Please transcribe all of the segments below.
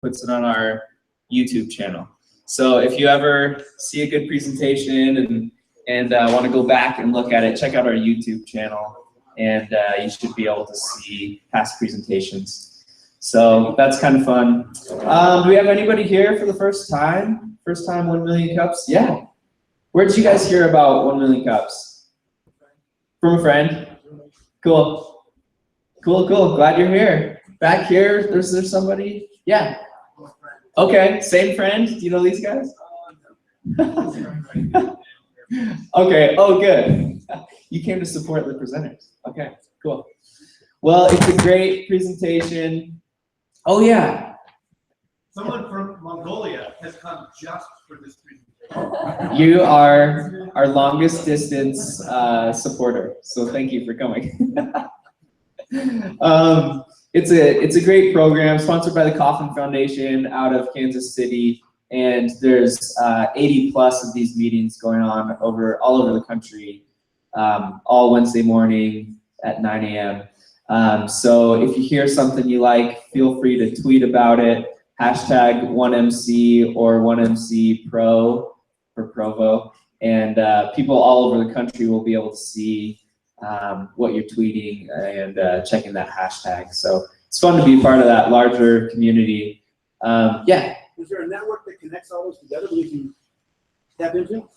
puts it on our YouTube channel. So if you ever see a good presentation and want to go back and look at it, check out our YouTube channel, and you should be able to see past presentations. So that's kind of fun. Do we have anybody here for the first time? First time 1 million cups? Yeah. Where did you guys hear about 1 million cups? From a friend? Cool. Cool, cool. Glad you're here. Back here, there's somebody? Yeah. Okay, same friend. Do you know these guys? Okay, oh good. You came to support the presenters. Okay, cool. Well, it's a great presentation. Oh yeah. Someone from Mongolia has come just for this presentation. You are our longest distance supporter, so thank you for coming. It's a great program sponsored by the Kauffman Foundation out of Kansas City, and there's 80 plus of these meetings going on all over the country, all Wednesday morning at 9 a.m. So if you hear something you like, feel free to tweet about it, hashtag 1MC or 1MC Pro for Provo, and people all over the country will be able to see what you're tweeting and checking that hashtag. So it's fun to be part of that larger community. Yeah. Is there a network that connects all those together that you can tap into?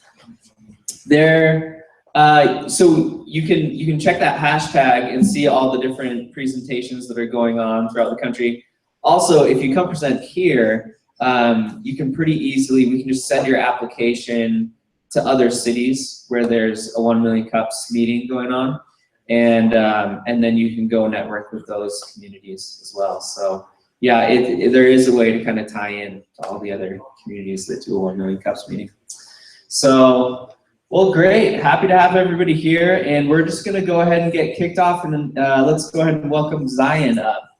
So you can check that hashtag and see all the different presentations that are going on throughout the country. Also, if you come present here, you can pretty easily, we can just send your application to other cities where there's a 1 million cups meeting going on, and then you can go network with those communities as well. So yeah, there is a way to kind of tie in to all the other communities that do a 1 million cups meeting. So, well, great. Happy to have everybody here, and we're just going to go ahead and get kicked off, and let's go ahead and welcome Xion up.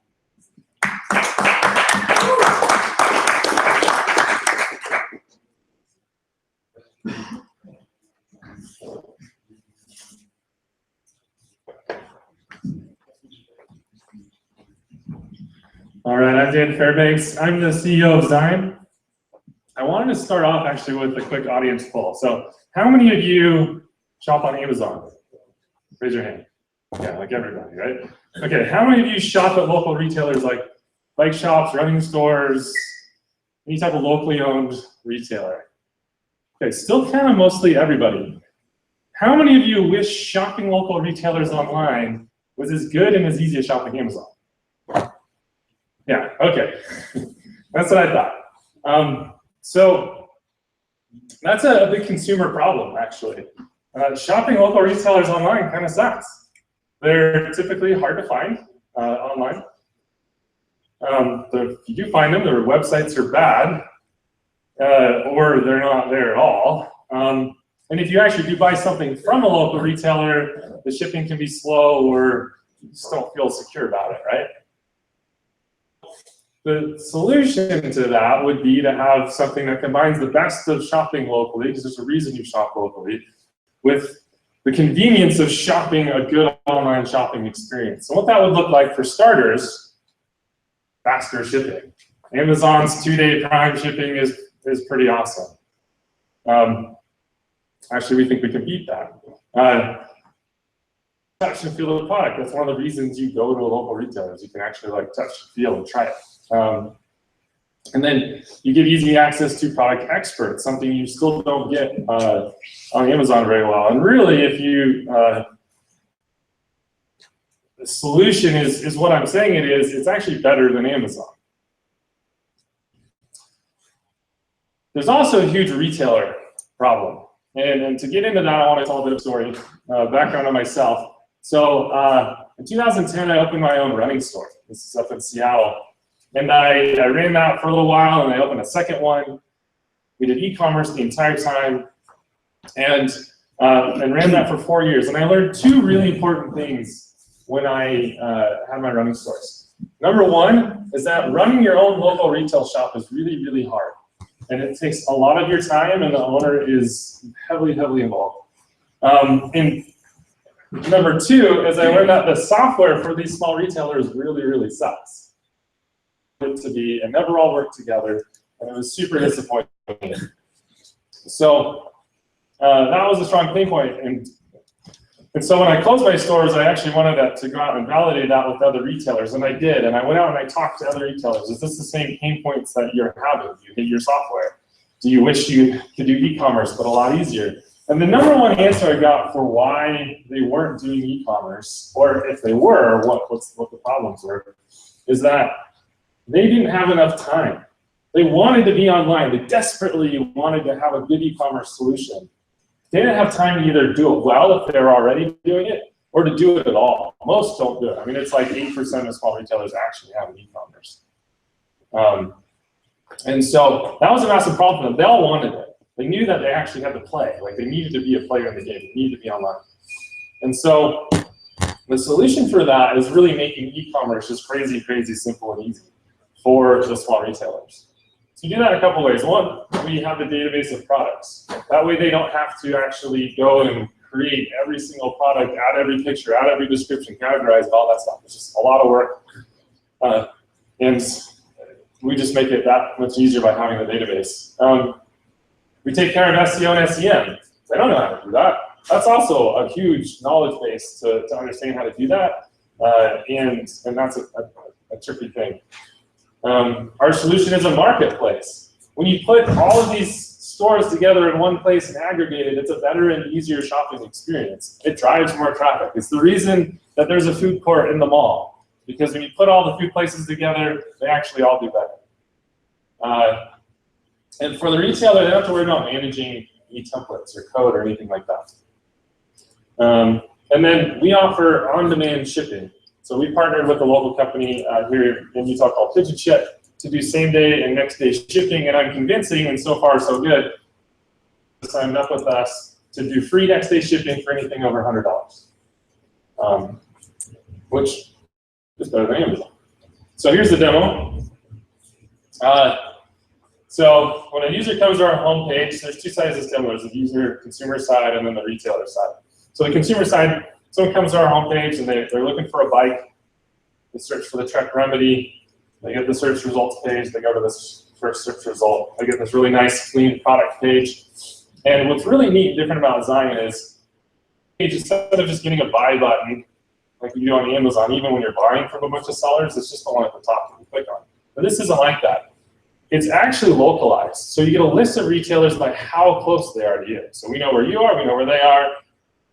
All right, I'm Dan Fairbanks. I'm the CEO of Xion. I wanted to start off actually with a quick audience poll. So how many of you shop on Amazon? Raise your hand. Yeah, like everybody, right? Okay, how many of you shop at local retailers like bike shops, running stores, any type of locally owned retailer? Okay, still kind of mostly everybody. How many of you wish shopping local retailers online was as good and as easy as shopping Amazon? Yeah, okay. That's what I thought. So that's a big consumer problem, actually. Shopping local retailers online kind of sucks. They're typically hard to find online. If you do find them, their websites are bad, or they're not there at all. And if you actually do buy something from a local retailer, the shipping can be slow, or you just don't feel secure about it, right? The solution to that would be to have something that combines the best of shopping locally, because there's a reason you shop locally, with the convenience of shopping a good online shopping experience. So what that would look like for starters, faster shipping. Amazon's 2-day Prime shipping is pretty awesome. Actually, we think we can beat that. Touch and feel the product. That's one of the reasons you go to a local retailer, is you can actually like touch, feel, and try it. And then you get easy access to product experts, something you still don't get on Amazon very well. And really, if you, the solution is what I'm saying it is, it's actually better than Amazon. There's also a huge retailer problem. And to get into that, I want to tell a bit of story, background on myself. So in 2010, I opened my own running store. This is up in Seattle. And I ran that for a little while, and I opened a second one. We did e-commerce the entire time, and ran that for 4 years. And I learned two really important things when I had my running stores. Number one is that running your own local retail shop is really, really hard. And it takes a lot of your time, and the owner is heavily, heavily involved. And number two is I learned that the software for these small retailers really, really sucks. it to be, and never all worked together, and it was super disappointing. So that was a strong pain point, and so when I closed my stores, I actually wanted to go out and validate that with other retailers, and I did. And I went out and I talked to other retailers. Is this the same pain points that you're having? Do you hate your software? Do you wish you could do e-commerce, but a lot easier? And the number one answer I got for why they weren't doing e-commerce, or if they were, what the problems were, is that they didn't have enough time. They wanted to be online. They desperately wanted to have a good e-commerce solution. They didn't have time to either do it well if they're already doing it, or to do it at all. Most don't do it. I mean, it's like 8% of small retailers actually have an e-commerce. And so that was a massive problem for them. They all wanted it. They knew that they actually had to play. Like, they needed to be a player in the game. They needed to be online. And so the solution for that is really making e-commerce just crazy, crazy simple and easy for the small retailers. So you do that a couple ways. One, we have the database of products. That way they don't have to actually go and create every single product, add every picture, add every description, categorize it, all that stuff. It's just a lot of work. And we just make it that much easier by having the database. We take care of SEO and SEM. They don't know how to do that. That's also a huge knowledge base to understand how to do that. And that's a tricky thing. Our solution is a marketplace. When you put all of these stores together in one place and aggregate it, it's a better and easier shopping experience. It drives more traffic. It's the reason that there's a food court in the mall, because when you put all the food places together, they actually all do better. And for the retailer, they don't have to worry about managing e-templates or code or anything like that. And then we offer on-demand shipping. So we partnered with a local company here in Utah called Pigeon Ship to do same-day and next-day shipping, and I'm convincing, and so far so good, signed up with us to do free next-day shipping for anything over $100, which is better than Amazon. So here's the demo. So when a user comes to our homepage, there's two sides of this demo. There's the user consumer side and then the retailer side. So the consumer side, someone comes to our homepage and they're looking for a bike. They search for the Trek Remedy. They get the search results page. They go to this first search result. They get this really nice, clean product page. And what's really neat and different about Xion is, instead of just getting a buy button like you do on Amazon, even when you're buying from a bunch of sellers, it's just the one at the top that you click on. But this isn't like that. It's actually localized. So you get a list of retailers by how close they are to you. So we know where you are, we know where they are,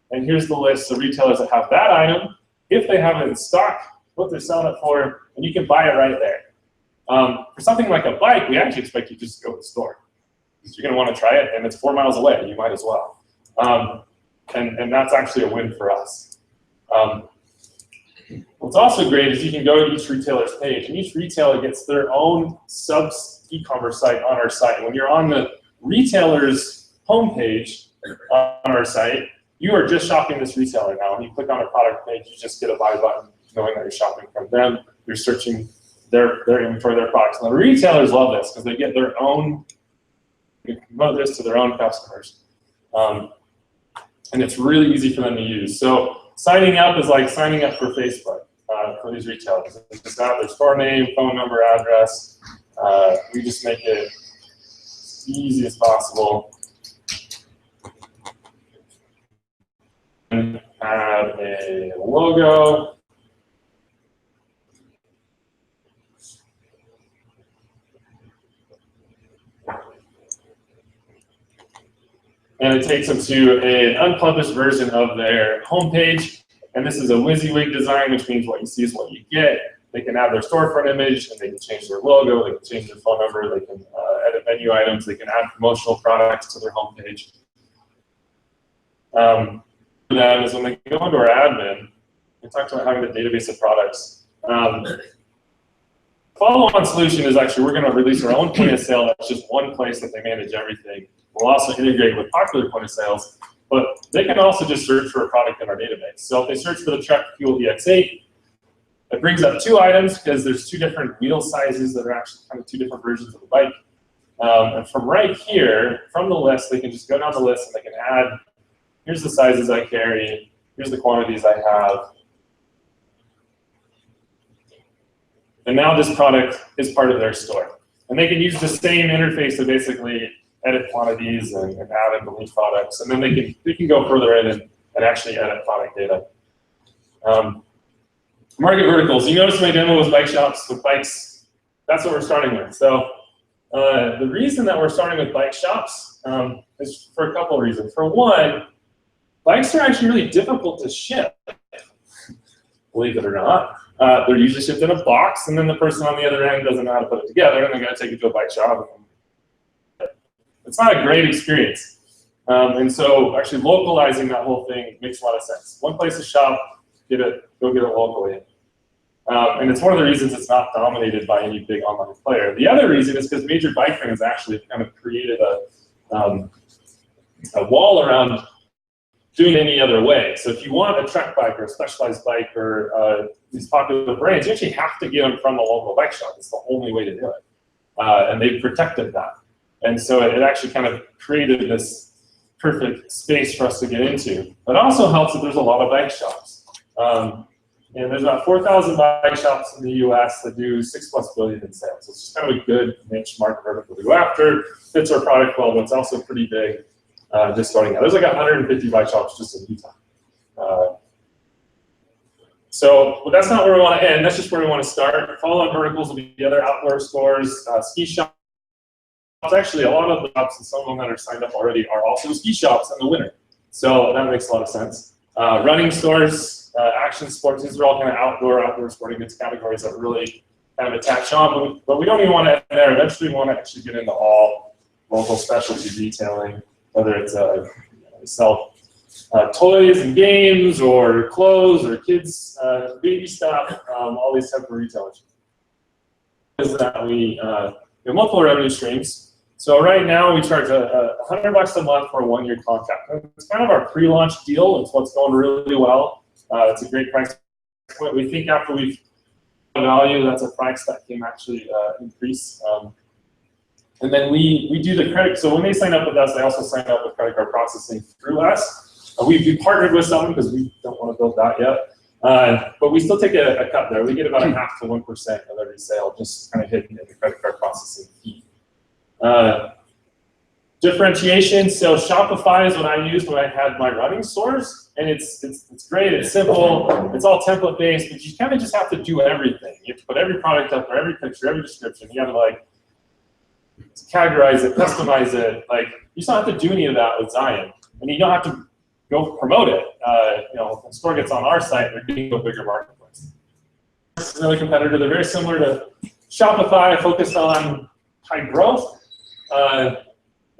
and here's the list of retailers that have that item, if they have it in stock, what they're selling it for, and you can buy it right there. For something like a bike, we actually expect you to just go to the store, because you're gonna wanna try it, and it's 4 miles away, you might as well. And that's actually a win for us. What's also great is you can go to each retailer's page, and each retailer gets their own e-commerce site on our site. When you're on the retailer's homepage on our site, you are just shopping this retailer now. When you click on a product page, you just get a buy button, knowing that you're shopping from them. You're searching their inventory, their products. And the retailers love this because they get their own, they can promote this to their own customers. And it's really easy for them to use. So signing up is like signing up for Facebook for these retailers. It's just out their store name, phone number, address. We just make it as easy as possible. And add a logo. And it takes them to an unpublished version of their homepage. And this is a WYSIWYG design, which means what you see is what you get. They can add their storefront image, and they can change their logo, they can change their phone number, they can edit menu items, they can add promotional products to their homepage. That is when they go into our admin, we talked about having a database of products. Follow-on solution is actually we're going to release our own point of sale. That's just one place that they manage everything. We'll also integrate with popular point of sales, but they can also just search for a product in our database. So if they search for the Trek Fuel EX8, it brings up 2 items because there's 2 different wheel sizes that are actually kind of 2 different versions of the bike. And from right here, from the list, they can just go down the list and they can add, here's the sizes I carry, here's the quantities I have. And now this product is part of their store. And they can use the same interface to basically edit quantities and add and delete products. And then they can go further in and actually edit product data. Market verticals. You notice my demo was bike shops with bikes. That's what we're starting with. So the reason that we're starting with bike shops is for a couple of reasons. For one, bikes are actually really difficult to ship, believe it or not. They're usually shipped in a box, and then the person on the other end doesn't know how to put it together, and they're going to take it to a bike shop. It's not a great experience. And so actually localizing that whole thing makes a lot of sense. One place to shop, go get it locally. And it's one of the reasons it's not dominated by any big online player. The other reason is because major bike brands actually kind of created a wall around doing it any other way. So if you want a trek bike or a specialized bike or these popular brands, you actually have to get them from the local bike shop. It's the only way to do it. And they've protected that. And so it actually kind of created this perfect space for us to get into. It also helps that there's a lot of bike shops. And there's about 4,000 bike shops in the US that do $6+ billion in sales. So it's just kind of a good niche market vertical to go after. Fits our product well, but it's also pretty big just starting out. There's like 150 bike shops just in Utah. But that's not where we want to end. That's just where we want to start. Follow-on verticals will be the other outdoor stores, ski shops. Actually, a lot of the shops and some of them that are signed up already are also ski shops in the winter. So that makes a lot of sense. Running stores, action sports, these are all kind of outdoor sporting goods categories that really kind of attach on, but we don't even want to end there. Eventually we want to actually get into all local specialty retailing, whether it's sell toys and games or clothes or kids, baby stuff, all these type of retailers. Is that we have multiple revenue streams. So right now we charge $100 a month for a 1-year contract. It's kind of our pre-launch deal. It's what's going really well. It's a great price point. We think after we've value, that's a price that can actually increase. And then we do the credit. So when they sign up with us, they also sign up with credit card processing through us. We've partnered with someone because we don't want to build that yet. But we still take a cut there. We get about 0.5% to 1% of every sale, just kind of hidden in the credit card processing fee. Differentiation, so Shopify is what I used when I had my running stores, and it's great, it's simple, it's all template based, but you kind of just have to do everything. You have to put every product up there, every picture, every description. You have to like categorize it, customize it. Like you don't have to do any of that with Xion, and you don't have to go promote it. If the store gets on our site, they're getting a bigger marketplace. This is another competitor. They're very similar to Shopify, focused on high growth.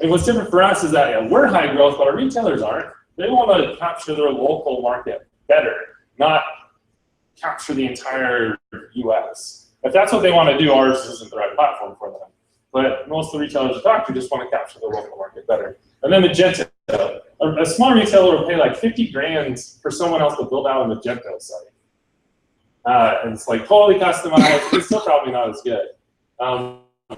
And what's different for us is that we're high growth, but our retailers aren't. They want to capture their local market better, not capture the entire US. If that's what they want to do, ours isn't the right platform for them. But most of the retailers we talk to just want to capture the local market better. And then Magento. A small retailer will pay like 50 grand for someone else to build out a Magento site. And it's like totally customized. It's still probably not as good.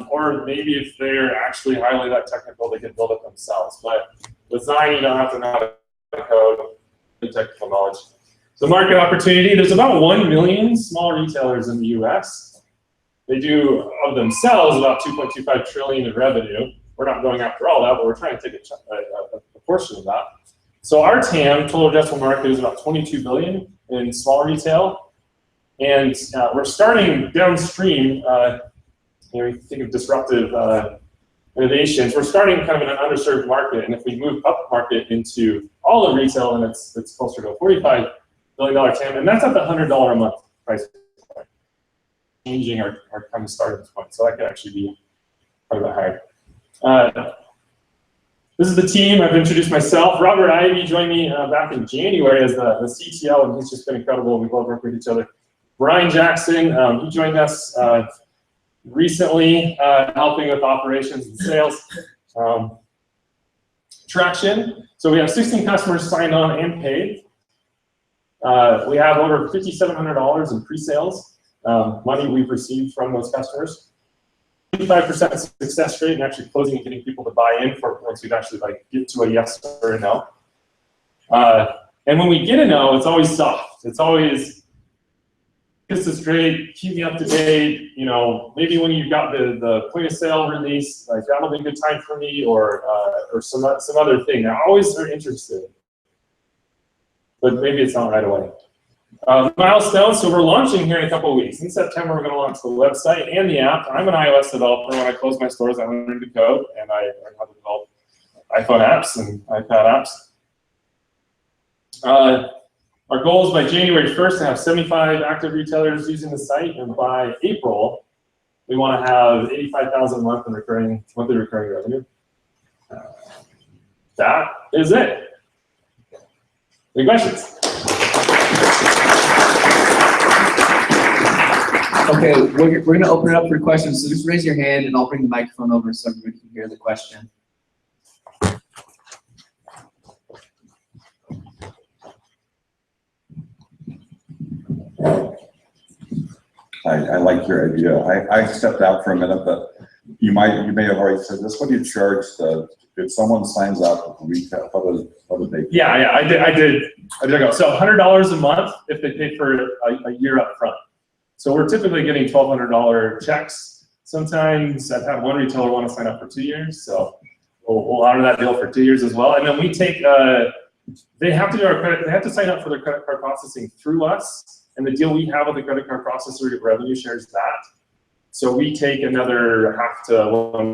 Or maybe if they're actually highly that technical, they can build it themselves. But with Xion, you don't have to know how to code, the technical knowledge. So market opportunity, there's about 1 million small retailers in the US. They do, of themselves, about 2.25 trillion in revenue. We're not going after all that, but we're trying to take a portion of that. So our TAM, total addressable market, is about 22 billion in small retail. And we're starting downstream. You think of disruptive innovations. We're starting kind of in an underserved market, and if we move up market into all of retail, then it's closer to a $45 billion TAM, and that's at the $100 a month price point. Changing our kind of starting point, so that could actually be quite a bit higher. This is the team. I've introduced myself. Robert Ivy joined me back in January as the CTO, and he's just been incredible. We both work with each other. Brian Jackson, he joined us recently, helping with operations and sales. Traction, so we have 16 customers signed on and paid. We have over $5,700 in pre-sales, money we've received from those customers. 25% success rate in actually closing and getting people to buy in for once we've actually get to a yes or a no. And when we get a no, it's always soft. It's always, this is great, keep me up to date, you know, maybe when you've got the point of sale release, like that'll be a good time for me, or some other thing. I always are interested, but maybe it's not right away. Milestones, so we're launching here in a couple of weeks. In September, we're going to launch the website and the app. I'm an iOS developer. When I close my stores, I learn to code, and I learn how to develop iPhone apps and iPad apps. Our goal is by January 1st to have 75 active retailers using the site, and by April, we want to have 85,000 monthly recurring revenue. That is it. Any questions? Okay, we're going to open it up for questions, so just raise your hand and I'll bring the microphone over so everybody can hear the question. I like your idea. I stepped out for a minute, but you may have already said this. What do you charge if someone signs up for retail? What do they pay? Yeah, I did. So $100 a month if they pay for a year up front. So we're typically getting $1,200 checks. Sometimes I've had one retailer want to sign up for 2 years, so we'll honor that deal for 2 years as well. And then we take, they have to do our credit, they have to sign up for their credit card processing through us, and the deal we have with the credit card processor, revenue shares that. So we take another 0.5 to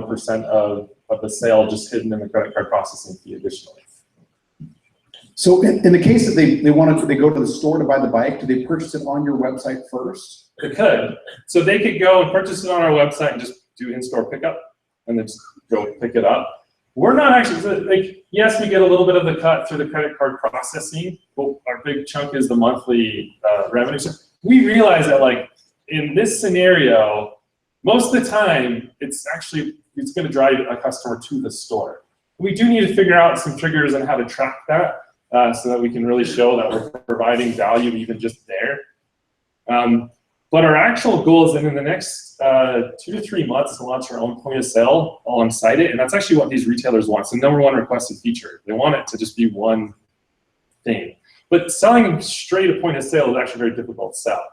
1% of the sale just hidden in the credit card processing fee additionally. So in the case that they go to the store to buy the bike, do they purchase it on your website first? They could. So they could go and purchase it on our website and just do in-store pickup and then just go pick it up. We're not actually, like, yes, we get a little bit of the cut through the credit card processing, but our big chunk is the monthly revenue. So we realize that, like, in this scenario, most of the time, it's going to drive a customer to the store. We do need to figure out some triggers on how to track that so that we can really show that we're providing value even just there. But our actual goal is that in the next 2 to 3 months to launch our own point of sale alongside it, and that's actually what these retailers want. It's the #1 requested feature. They want it to just be one thing. But selling straight a point of sale is actually very difficult to sell.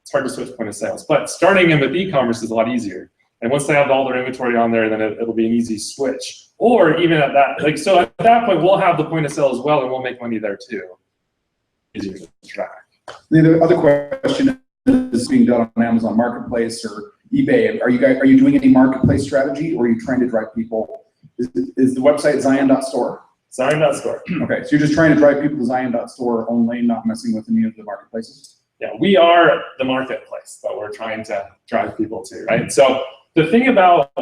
It's hard to switch point of sales. But starting in with e-commerce is a lot easier. And once they have all their inventory on there, then it'll be an easy switch. Or even at that, like, so at that point, we'll have the point of sale as well, and we'll make money there too. Easier to track. The other question is being done on Amazon Marketplace or eBay. Are you doing any marketplace strategy, or are you trying to drive people? Is the website Xion.store? Xion.store. Okay, so you're just trying to drive people to Xion.store only, not messing with any of the marketplaces? Yeah, we are the marketplace that we're trying to drive people to, right? So the thing about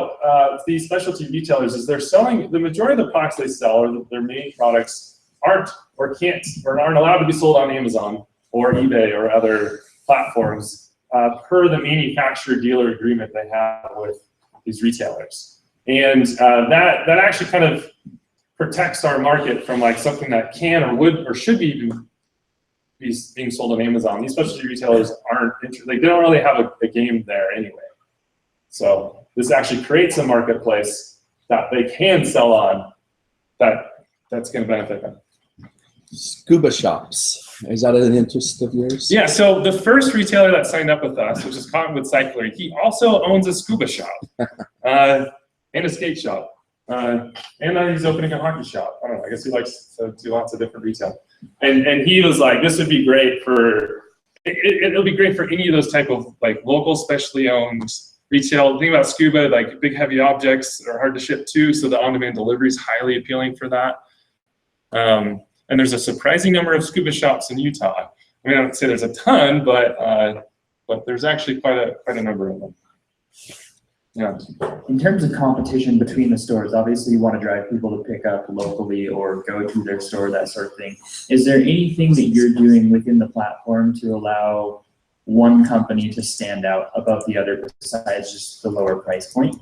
these specialty retailers is they're selling, the majority of the products they sell, or their main products, aren't allowed to be sold on Amazon or eBay or other platforms per the manufacturer dealer agreement they have with these retailers. And that actually kind of protects our market from, like, something that can or would or should be even being sold on Amazon. These specialty retailers aren't interested, like, they don't really have a game there anyway. So this actually creates a marketplace that they can sell on that's going to benefit them. Scuba shops. Is that an interest of yours? Yeah, so the first retailer that signed up with us, which is Cottonwood Cycler, he also owns a scuba shop and a skate shop. And he's opening a hockey shop. I don't know, I guess he likes to do lots of different retail. And he was like, this would be great for, it'll be great for any of those type of, like, local specially owned retail. The thing about scuba, like, big heavy objects are hard to ship too, so the on-demand delivery is highly appealing for that. And there's a surprising number of scuba shops in Utah. I mean, I don't say there's a ton, but there's actually quite a number of them. Yeah. In terms of competition between the stores, obviously you want to drive people to pick up locally or go to their store, that sort of thing. Is there anything that you're doing within the platform to allow one company to stand out above the other besides just the lower price point?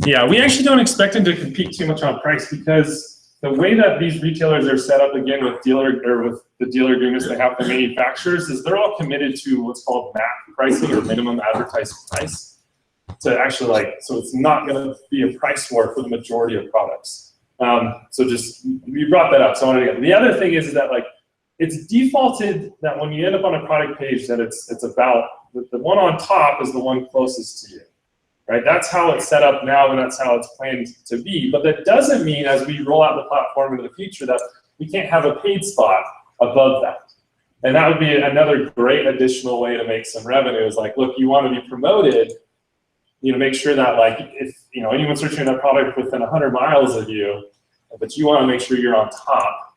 Yeah, we actually don't expect them to compete too much on price, because the way that these retailers are set up, again, with the dealer agreements they have with the manufacturers, is they're all committed to what's called MAP pricing, or minimum advertised price. To actually, like, so it's not going to be a price war for the majority of products. So just, you brought that up, so I wanted to get. The other thing is that, like, it's defaulted that when you end up on a product page that it's about, the one on top is the one closest to you, right? That's how it's set up now, and that's how it's planned to be. But that doesn't mean as we roll out the platform into the future that we can't have a paid spot above that. And that would be another great additional way to make some revenue is like, look, you want to be promoted, make sure that like if anyone's searching that product within 100 miles of you, but you want to make sure you're on top,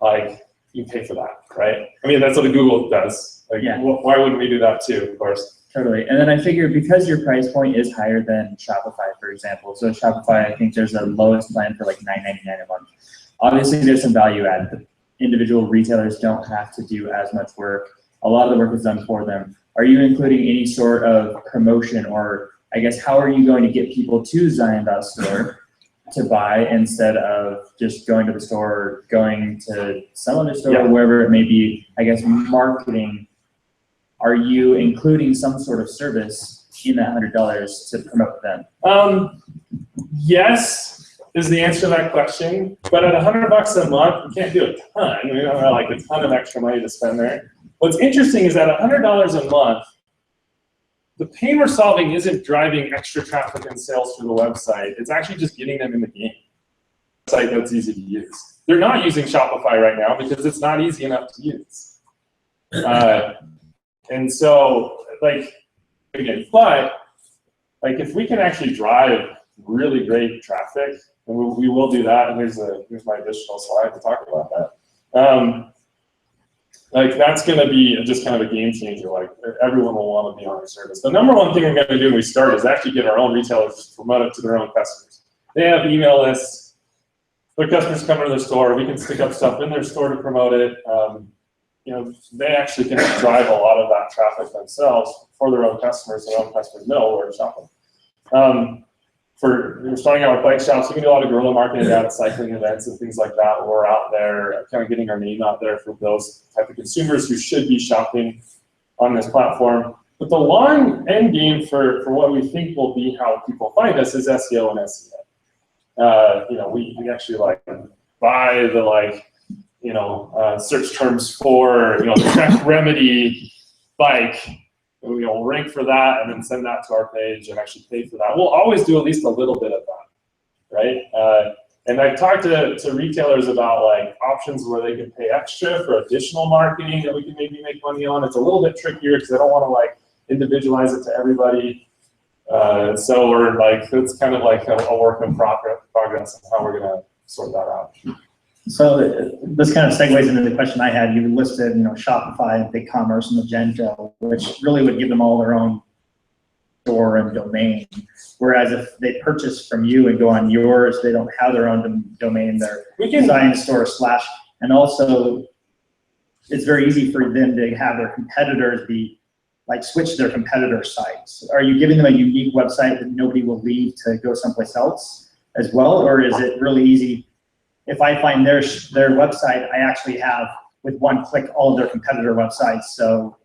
like you pay for that, right? I mean, that's what Google does. Like, Yeah. Why wouldn't we do that too, of course? Totally. And then I figure because your price point is higher than Shopify, for example. So Shopify, I think there's a lowest plan for like $9.99 a month. Obviously, there's some value add. The individual retailers don't have to do as much work. A lot of the work is done for them. Are you including any sort of promotion, or I guess how are you going to get people to Xion.store to buy instead of just going to the store or going to some other store or wherever it may be? I guess marketing. Are you including some sort of service in that $100 to promote them? Yes is the answer to that question, but at $100 a month, you can't do a ton. We don't have like a ton of extra money to spend there. What's interesting is that $100 a month, the pain we're solving isn't driving extra traffic and sales through the website. It's actually just getting them in the game. Site that's easy to use. They're not using Shopify right now because it's not easy enough to use. And so, like, again, but like if we can actually drive really great traffic, and we will do that. And here's my additional slide to talk about that. Like that's going to be just kind of a game changer. Like everyone will want to be on our service. The number one thing we're going to do when we start is actually get our own retailers to promote it to their own customers. They have email lists. Their customers come to their store. We can stick up stuff in their store to promote it. They actually can drive a lot of that traffic themselves for their own customers. Their own customers know where to shop them. We're starting out with bike shops. We can do a lot of guerrilla marketing down at cycling events and things like that. We're out there kind of getting our name out there for those type of consumers who should be shopping on this platform. But the long end game for what we think will be how people find us is SEO and SEO. We actually like buy the search terms for the Trek Remedy bike. We'll rank for that and then send that to our page and actually pay for that. We'll always do at least a little bit of that, right? And I've talked to retailers about like options where they can pay extra for additional marketing that we can maybe make money on. It's a little bit trickier because I don't want to like individualize it to everybody. So we're like, it's kind of like a work in progress and how we're gonna sort that out. So this kind of segues into the question I had. You listed, Shopify and BigCommerce and Magento, which really would give them all their own store and domain. Whereas if they purchase from you and go on yours, they don't have their own domain. Their Xion store / and also it's very easy for them to have their competitors switch to their competitor sites. Are you giving them a unique website that nobody will leave to go someplace else as well, or is it really easy? If I find their website, I actually have, with one click, all of their competitor websites. So,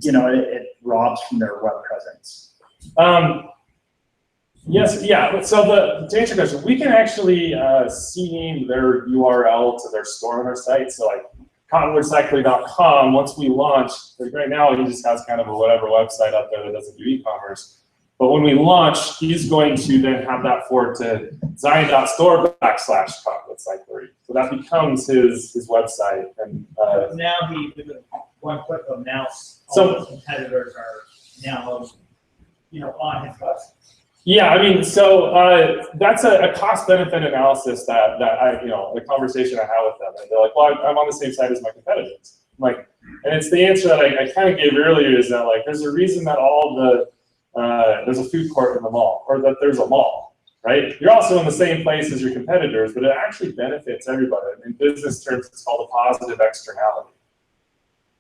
it robs from their web presence. Yes, yeah. So to answer your question, we can actually CNAME their URL to their store on our site. So like cottonwoodcycling.com, once we launch, like right now he just has kind of a whatever website up there that doesn't do e-commerce. But when we launch, he's going to then have that forward to Xion.store /cottonwoodcyclery. So that becomes his website. And now with one click of mouse, all So- his competitors are now on his website. yeah, I mean, so that's a cost-benefit analysis that the conversation I had with them. And they're like, well, I'm on the same site as my competitors. I'm like, and it's the answer that I kind of gave earlier is that like there's a reason that there's a food court in the mall, or that there's a mall, right? You're also in the same place as your competitors, but it actually benefits everybody. In business terms, it's called a positive externality.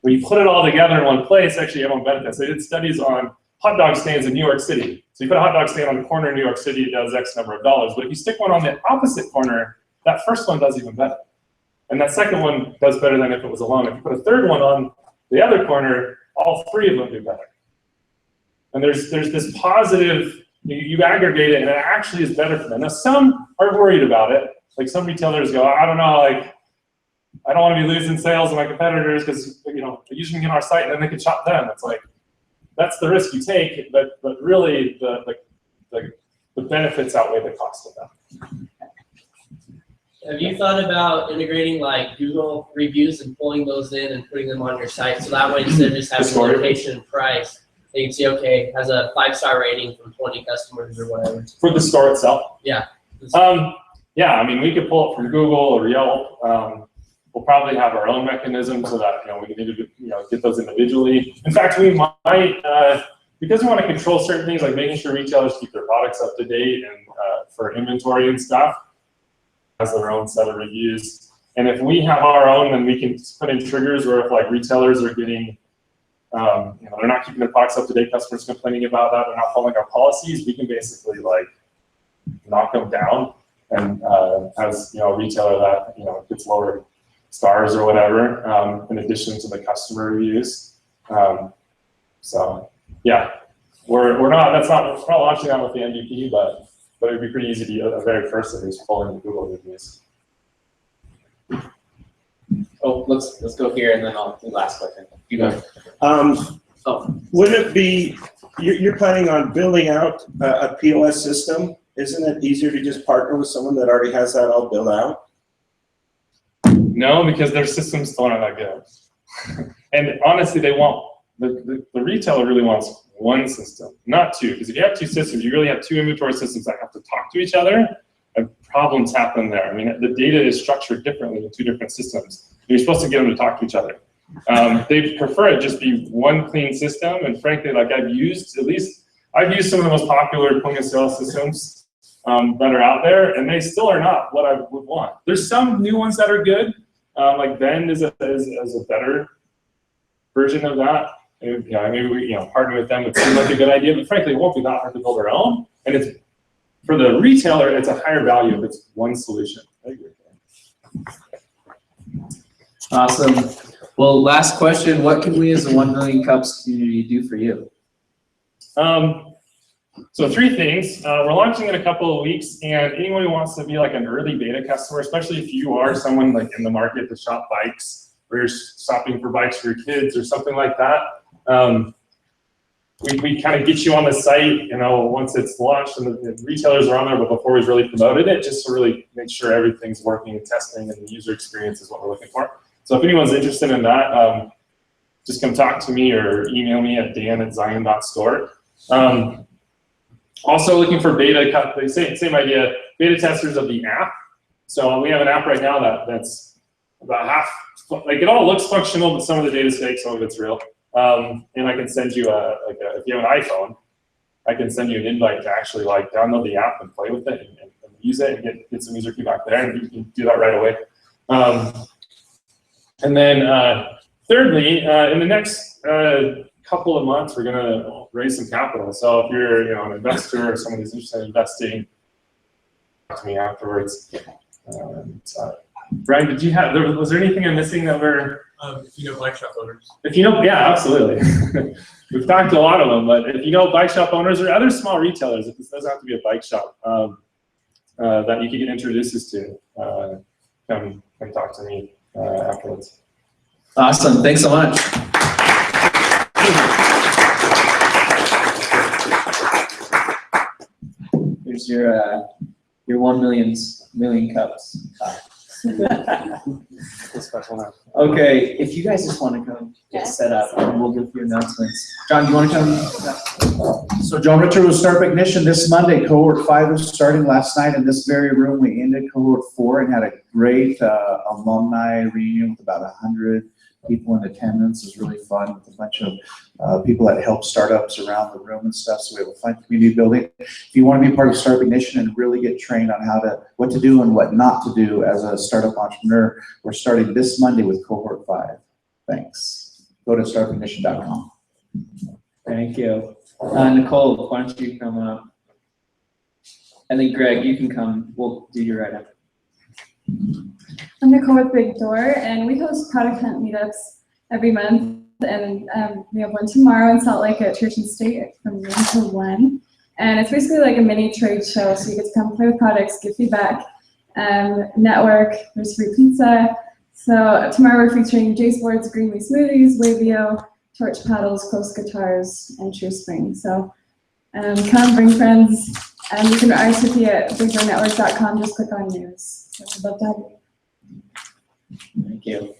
When you put it all together in one place, actually everyone benefits. They did studies on hot dog stands in New York City. So you put a hot dog stand on the corner in New York City, it does X number of dollars. But if you stick one on the opposite corner, that first one does even better. And that second one does better than if it was alone. If you put a third one on the other corner, all three of them do better. And there's this positive, you aggregate it, and it actually is better for them. Now, some are worried about it. Like some retailers go, I don't know, like I don't want to be losing sales to my competitors because they're using it on our site and then they can shop them. It's like that's the risk you take, but really the benefits outweigh the cost of that. Have you thought about integrating like Google reviews and pulling those in and putting them on your site so that way instead of just having location and price, they can see, okay, has a 5-star rating from 20 customers or whatever. For the store itself? Yeah. Yeah, I mean, we could pull it from Google or Yelp. We'll probably have our own mechanism so that we can get those individually. In fact, we might, because we want to control certain things like making sure retailers keep their products up to date and for inventory and stuff, has their own set of reviews. And if we have our own, then we can put in triggers where if like retailers are getting, they're not keeping their products up to date, customers complaining about that, they're not following our policies, we can basically like knock them down and as a retailer that gets lower stars or whatever, in addition to the customer reviews. So yeah, we're not launching that with the MVP, but it would be pretty easy to do a very first of these pull in the Google reviews. Oh, let's go here and then I'll do last question. You go. Wouldn't it be, you're planning on building out a POS system? Isn't it easier to just partner with someone that already has that all built out? No, because their systems still aren't that good. And honestly, they want, the retailer really wants one system, not two. Because if you have two systems, you really have two inventory systems that have to talk to each other, and problems happen there. I mean, the data is structured differently in two different systems. You're supposed to get them to talk to each other. They prefer it just be one clean system, and frankly, like I've used some of the most popular point of sale systems that are out there, and they still are not what I would want. There's some new ones that are good, like Vend is a better version of that. And, maybe we partner with them. It seems like a good idea, but frankly, it won't be that hard to build our own. And it's for the retailer, it's a higher value if it's one solution. I agree. Awesome. Well, last question. What can we as the 1 Million Cups community do for you? So 3 things. We're launching in a couple of weeks, and anyone who wants to be like an early beta customer, especially if you are someone like in the market to shop bikes, or you're shopping for bikes for your kids or something like that, we kind of get you on the site, once it's launched and the retailers are on there, but before we've really promoted it, just to really make sure everything's working and testing and the user experience is what we're looking for. So if anyone's interested in that, just come talk to me or email me at dan@xion.store. Also looking for beta, same idea, beta testers of the app. So we have an app right now that's about half, like it all looks functional, but some of the data's fake, some of it's real. And I can send you if you have an iPhone, I can send you an invite to actually like download the app and play with it and use it and get some user feedback there, and you can do that right away. And then thirdly, in the next couple of months, we're gonna raise some capital. So if you're an investor or someone who's interested in investing, talk to me afterwards. Brian, was there anything I'm missing that we're? If you know bike shop owners. Yeah, absolutely. We've talked to a lot of them, but if you know bike shop owners or other small retailers, if this doesn't have to be a bike shop, that you can get introduced us to, come talk to me afterwards. Awesome. Thanks so much. Here's your 1 million cups. Okay, if you guys just want to come get set up, and we'll give you announcements. John, do you want to come? So John Richard with Startup Ignition this Monday. Cohort 5 is starting. Last night in this very room, we ended Cohort 4 and had a great alumni reunion with about 100 people in attendance. It was really fun with a bunch of people that help startups around the room and stuff. So we have a fun community building. If you want to be part of Startup Ignition and really get trained on what to do and what not to do as a startup entrepreneur, we're starting this Monday with Cohort 5. Thanks. Go to startupignition.com. Thank you. Nicole, why don't you come up? And then Greg, you can come. We'll do your write-up. I'm Nicole with Big Door, and we host product hunt meetups every month. And we have one tomorrow in Salt Lake at Church and State from noon to 1. And it's basically like a mini trade show, so you get to come play with products, give feedback, network. There's free pizza, So tomorrow we're featuring J Sports, Greenway Smoothies, Wavio, Torch Paddles, Close Guitars, and True Spring. So come, bring friends, and you can RSVP at bigdoornetwork.com. Just click on news. So I'd love to have you. Thank you.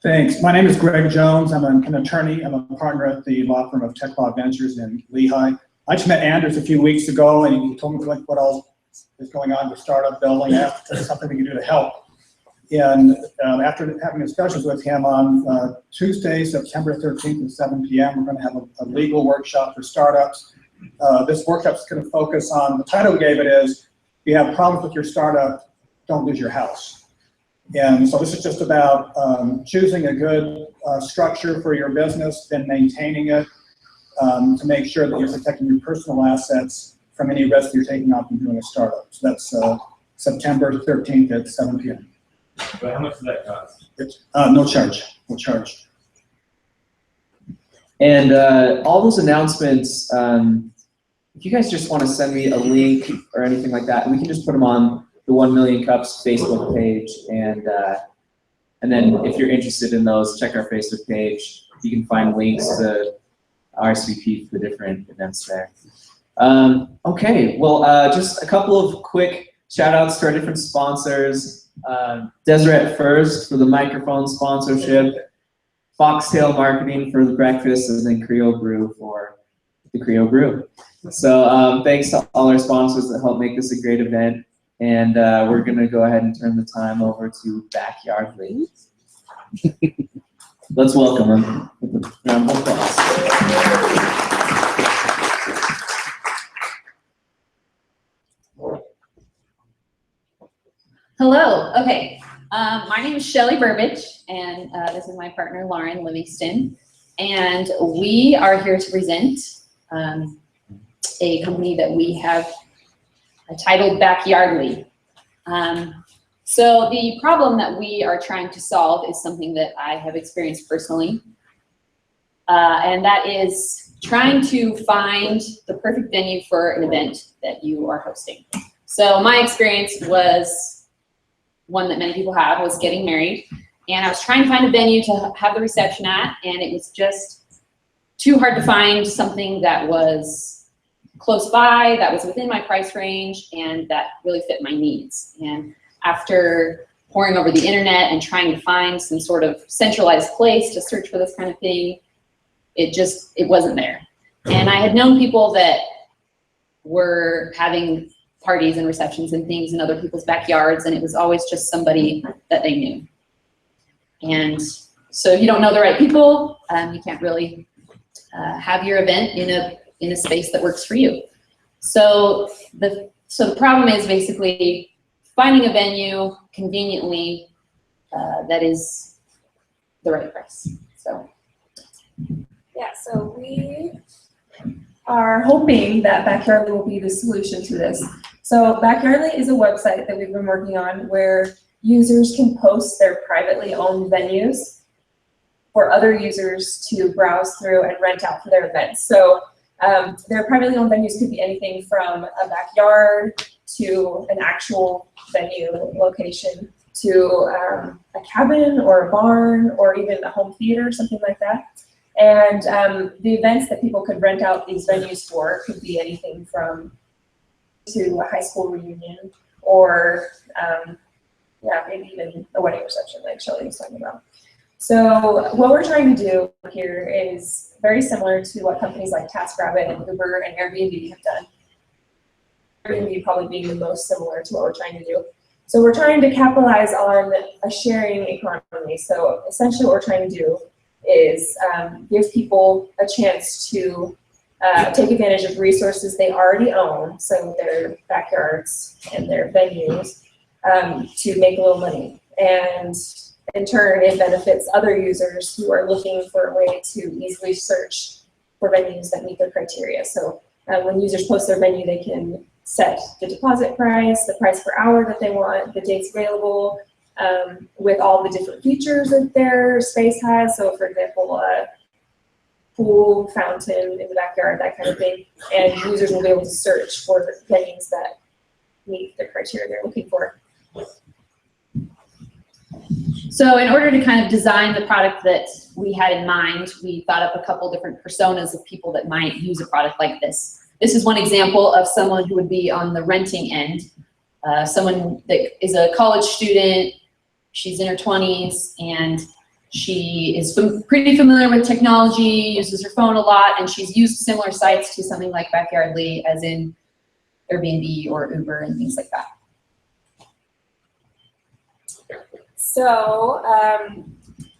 Thanks. My name is Greg Jones. I'm an attorney. I'm a partner at the law firm of Tech Law Ventures in Lehigh. I just met Anders a few weeks ago, and he told me what all is going on with startup building. I asked if there's something we can do to help. And after having discussions with him on Tuesday, September 13th at 7 p.m., we're going to have a legal workshop for startups. This workshop is going to focus on, the title we gave it is, if you have problems with your startup, don't lose your house. And so this is just about choosing a good structure for your business, then maintaining it to make sure that you're protecting your personal assets from any risk you're taking on from doing a startup. So that's September 13th at 7 p.m. But how much does that cost? It's, no charge, no charge. And all those announcements, if you guys just want to send me a link or anything like that, we can just put them on the 1 Million Cups Facebook page. And then if you're interested in those, check our Facebook page. You can find links to RSVP for the different events there. Okay, well, just a couple of quick shout outs to our different sponsors. Deseret First for the microphone sponsorship, Foxtail Marketing for the breakfast, and then Creole Brew for the Creole Brew. So thanks to all our sponsors that help make this a great event. And we're gonna go ahead and turn the time over to Backyard Ladies. Let's welcome them with a round of applause. Hello, okay. My name is Shelly Burbage, and this is my partner, Lauren Livingston. And we are here to present a company that we have titled Backyardly. So the problem that we are trying to solve is something that I have experienced personally. And that is trying to find the perfect venue for an event that you are hosting. So my experience was one that many people have, was getting married. And I was trying to find a venue to have the reception at, and it was just too hard to find something that was close by, that was within my price range, and that really fit my needs. And after poring over the internet and trying to find some sort of centralized place to search for this kind of thing, it wasn't there. And I had known people that were having parties and receptions and things in other people's backyards, and it was always just somebody that they knew. And so if you don't know the right people, you can't really have your event in a space that works for you. So the problem is basically finding a venue conveniently that is the right price. So Yeah, so we are hoping that Backyardly will be the solution to this. So Backyardly is a website that we've been working on where users can post their privately owned venues for other users to browse through and rent out for their events. So their privately owned venues could be anything from a backyard to an actual venue location to a cabin or a barn or even a home theater, something like that. And the events that people could rent out these venues for could be anything from to a high school reunion or yeah, maybe even a wedding reception like Shelly was talking about. So what we're trying to do here is very similar to what companies like TaskRabbit and Uber and Airbnb have done. Airbnb probably being the most similar to what we're trying to do. So we're trying to capitalize on a sharing economy. So essentially what we're trying to do is give people a chance to take advantage of resources they already own, so their backyards and their venues, to make a little money. And in turn, it benefits other users who are looking for a way to easily search for venues that meet their criteria. So when users post their venue, they can set the deposit price, the price per hour that they want, the dates available, with all the different features that their space has. So for example, a pool, fountain in the backyard, that kind of thing. And users will be able to search for venues that meet the criteria they're looking for. So in order to kind of design the product that we had in mind, we thought up a couple different personas of people that might use a product like this. This is one example of someone who would be on the renting end. Someone that is a college student, she's in her 20s, and she is pretty familiar with technology, uses her phone a lot, and she's used similar sites to something like Backyardly, as in Airbnb or Uber and things like that. So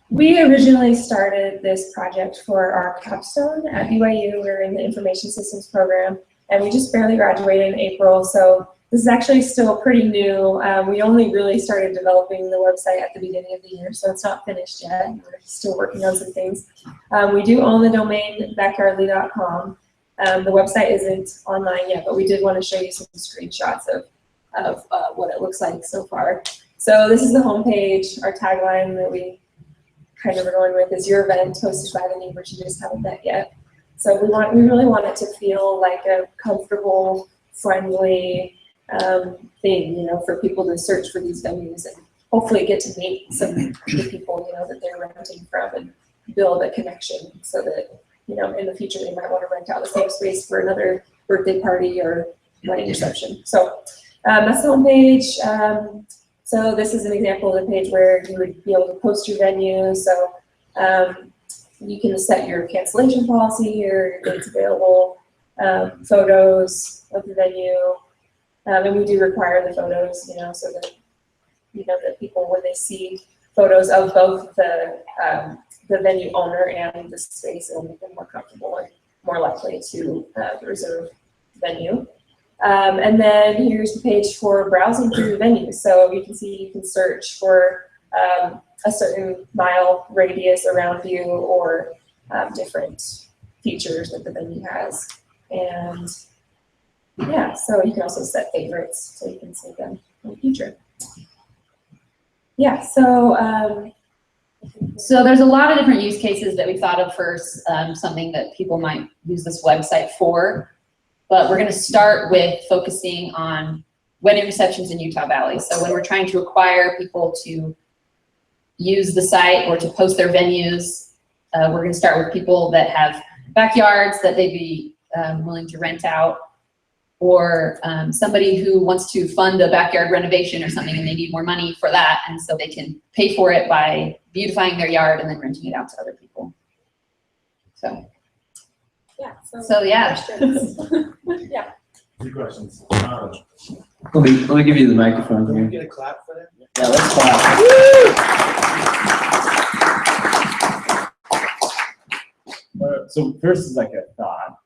we originally started this project for our capstone at BYU. We're in the information systems program, and we just barely graduated in April. So this is actually still pretty new. We only really started developing the website at the beginning of the year, so it's not finished yet. We're still working on some things. We do own the domain backyardly.com. The website isn't online yet, but we did want to show you some screenshots of what it looks like so far. So this is the homepage. Our tagline that we kind of are going with is "Your event hosted by the neighbors you just haven't met yet." So we really want it to feel like a comfortable, friendly thing, you know, for people to search for these venues and hopefully get to meet some of the people, you know, that they're renting from and build a connection so that, you know, in the future they might want to rent out the same space for another birthday party or wedding reception. So that's the homepage. So this is an example of the page where you would be able to post your venue. So you can set your cancellation policy here, your dates available, photos of the venue. And we do require the photos, you know, so that, you know, that people, when they see photos of both the venue owner and the space, it'll make them more comfortable and more likely to reserve the venue. And then here's the page for browsing through the venue. So you can see you can search for a certain mile radius around you or different features that the venue has. And yeah, so you can also set favorites so you can save them in the future. Yeah, so so there's a lot of different use cases that we thought of for something that people might use this website for. But we're going to start with focusing on wedding receptions in Utah Valley. So when we're trying to acquire people to use the site or to post their venues, we're going to start with people that have backyards that they'd be willing to rent out, or somebody who wants to fund a backyard renovation or something and they need more money for that, and so they can pay for it by beautifying their yard and then renting it out to other people. So. yeah. So yeah. Questions. Yeah. Two questions. Let me give you the microphone Can we here. get a clap for that? Yeah, let's clap. So first is like a thought.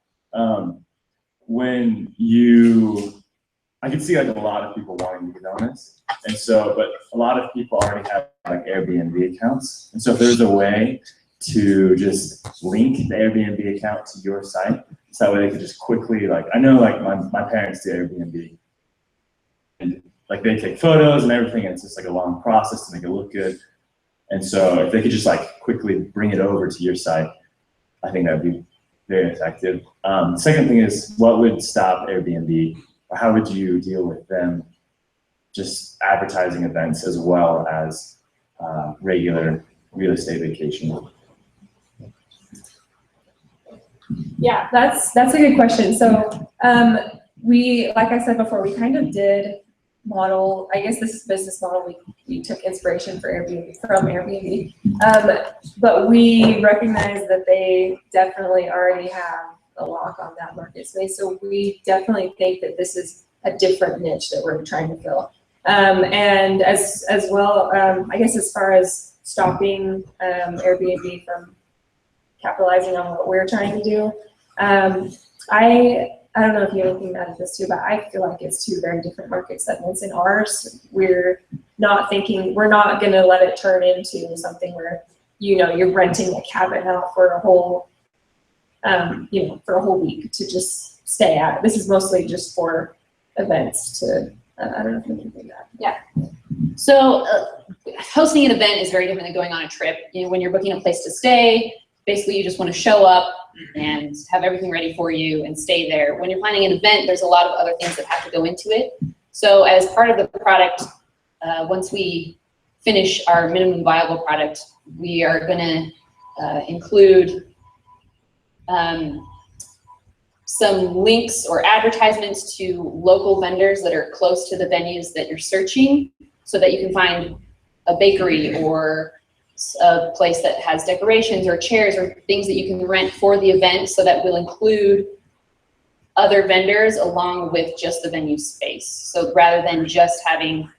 I can see like a lot of people wanting to get on this, and so, but a lot of people already have like Airbnb accounts, and so if there's a way to just link the Airbnb account to your site, so that way they could just quickly, like, I know like my parents do Airbnb, and like they take photos and everything, and it's just like a long process to make it look good, and so if they could just like quickly bring it over to your site, I think that'd be very effective. The second thing is, what would stop Airbnb, or how would you deal with them just advertising events as well as regular real estate vacation? Yeah, that's a good question. So we, like I said before, we kind of did model, I guess this business model, we took inspiration from Airbnb, but we recognize that they definitely already have a lock on that market space. So we definitely think that this is a different niche that we're trying to fill. And as well, I guess as far as stopping Airbnb from capitalizing on what we're trying to do, I don't know if you have anything out of this too, but I feel like it's two very different market segments. In ours, we're not going to let it turn into something where, you know, you're renting a cabin out for a whole, you know, for a whole week to just stay at. This is mostly just for events to, I don't know if you can do that. Yeah. So hosting an event is very different than going on a trip. You know, when you're booking a place to stay, basically you just want to show up and have everything ready for you and stay there. When you're planning an event, there's a lot of other things that have to go into it. So as part of the product, once we finish our minimum viable product, we are gonna include some links or advertisements to local vendors that are close to the venues that you're searching, so that you can find a bakery or a place that has decorations or chairs or things that you can rent for the event, so that will include other vendors along with just the venue space. So rather than just having,